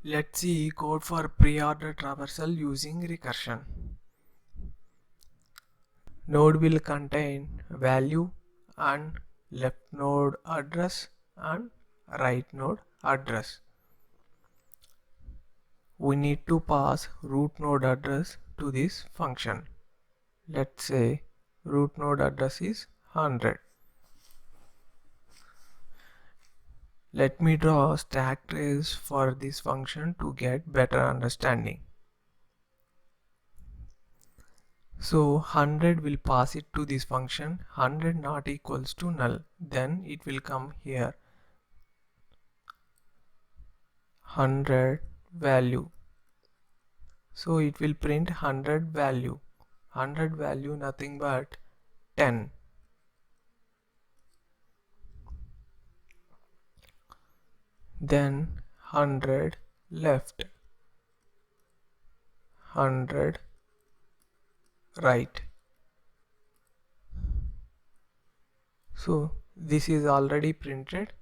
Let's see code for pre-order traversal using recursion. Node will contain value and left node address and right node address. We need to pass root node address to this function. Let's say root node address is 100. Let me draw stack trace for this function to get better understanding. So 100 will pass it to this function, 100 not equals to null, then it will come here 100 value. So it will print 100 value, 100 value nothing but 10. Then 100 left, 100 right. So this is already printed.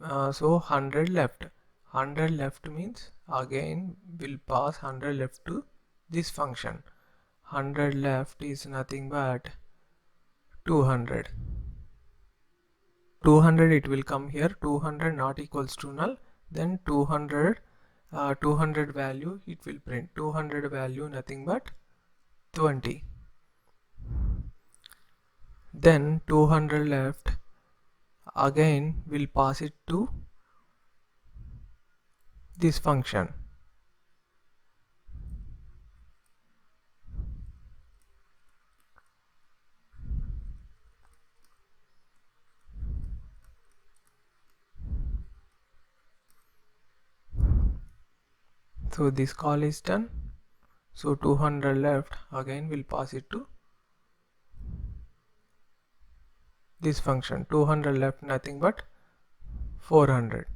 So 100 left. 100 left means again will pass 100 left to this function. 100 left is nothing but 200. 200 it will come here. 200 not equals to null. Then 200 200 value it will print. 200 value nothing but 20. Then 200 left again will pass it to this function. So this call is done. So 200 left again will pass it to this function. 200 left nothing but 400.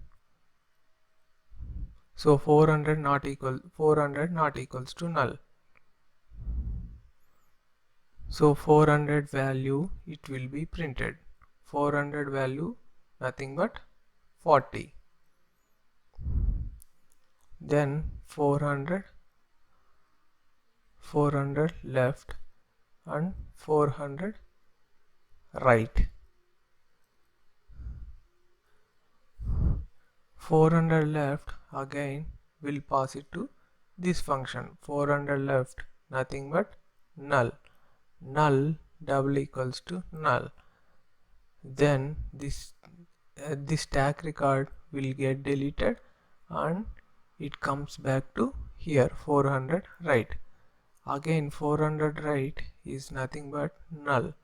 So 400 not equals to null. So 400 value it will be printed. 400 value nothing but 40. Then 400 left and 400 right. 400 left again will pass it to this function. 400 left nothing but null. Null double equals to null. Then this stack record will get deleted and it comes back to here 400 right. Again 400 right is nothing but null.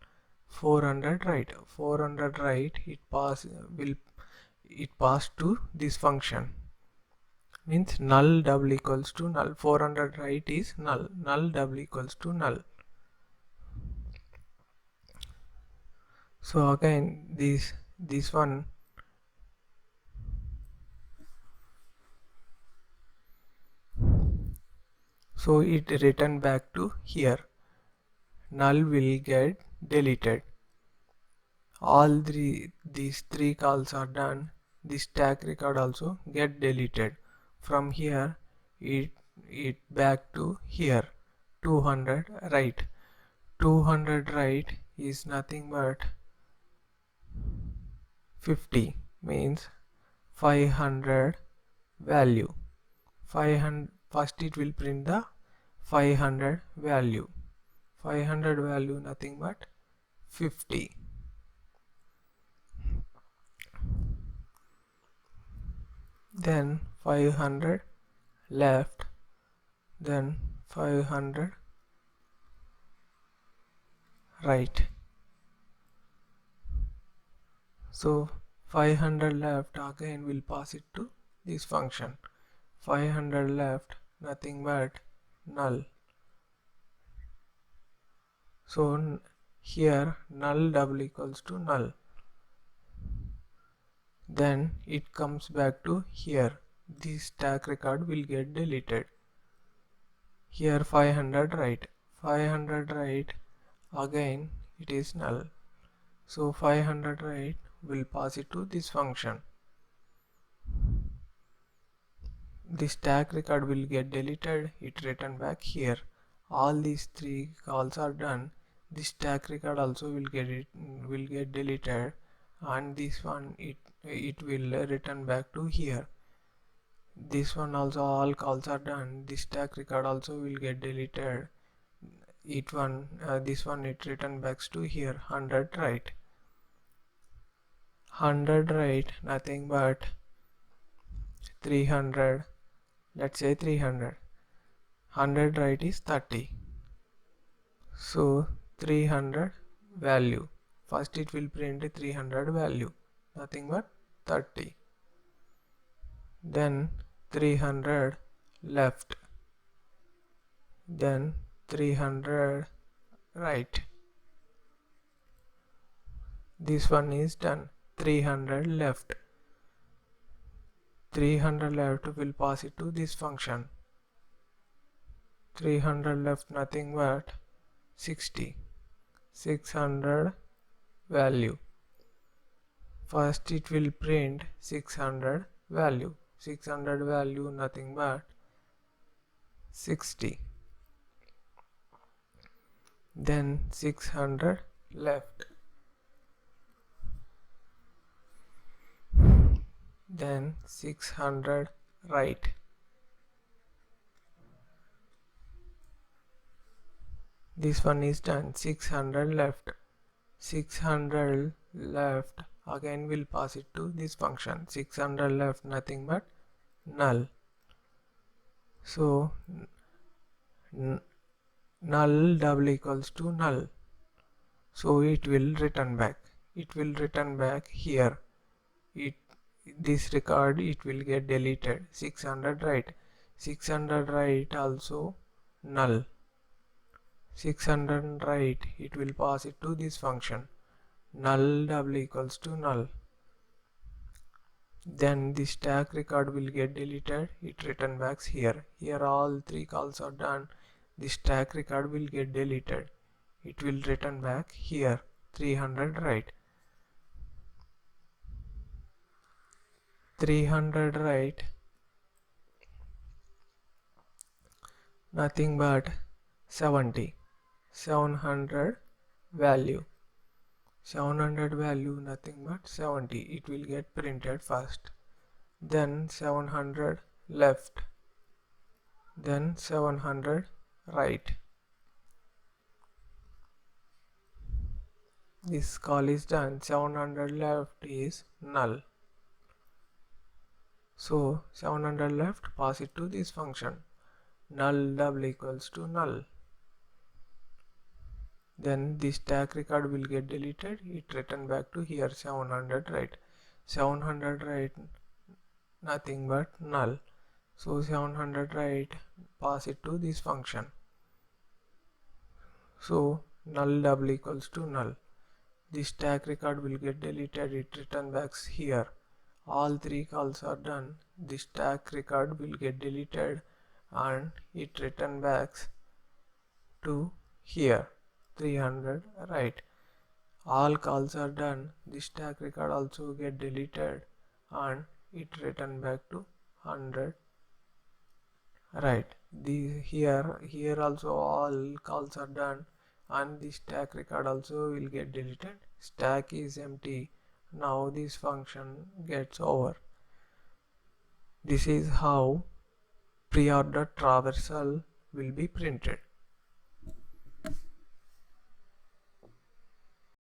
400 right. 400 right it pass to this function, means null double equals to null. 400 right is null. Null double equals to null. So again this one so it return back to here. Null will get deleted. All these three calls are done. This stack record also get deleted. From here it back to here 200 right. 200 right is nothing but 50, means 500 value. 500 first it will print the 500 value. 500 value nothing but 50. Then 500 left, then 500 right. So 500 left again will pass it to this function. 500 left nothing but null. So here null double equals to null. Then it comes back to here. This stack record will get deleted. Here 500 right. 500 right again it is null. So 500 right will pass it to this function. the stack record will get deleted, it return back here. All these three calls are done, the stack record also will get deleted, and this one it will return back to here. This one also, all calls are done, the stack record also will get deleted. This one it return back to here. 100 right, 100 right, nothing but 300. Let's say 300. 100 right is 30. So 300 value. First it will print 300 value, nothing but 30. Then 300 left. Then 300 right. This one is done. 300 left. 300 left will pass it to this function. 300 left, nothing but 60. 600 value. First it will print 600 value. 600 value, nothing but 60. Then 600 left. Then 600 right. This one is done. 600 left. 600 left, again we'll pass it to this function. 600 left, nothing but null. So null double equals to null. So it will return back. It will return back here. This record it will get deleted. 600 right. 600 right also null. 600 right, it will pass it to this function. Null double equals to null. Then the stack record will get deleted, it return back here. Here all three calls are done, the stack record will get deleted, it will return back here. 300 right. 300 right, nothing but 70. 700 value. 700 value, nothing but 70. It will get printed first. Then 700 left. Then 700 right. This call is done. 700 left is null. So 700 left, pass it to this function. Null double equals to null. Then the stack record will get deleted, it return back to here. 700 right. 700 right, nothing but null. So 700 right, pass it to this function. So null double equals to null. The stack record will get deleted, it return back here. All three calls are done, the stack record will get deleted and it return back to here. 300 right. All calls are done, the stack record also get deleted and it return back to 100 right. Here also all calls are done and the stack record also will get deleted. Stack is empty. Now this function gets over. This is how pre-order traversal will be printed.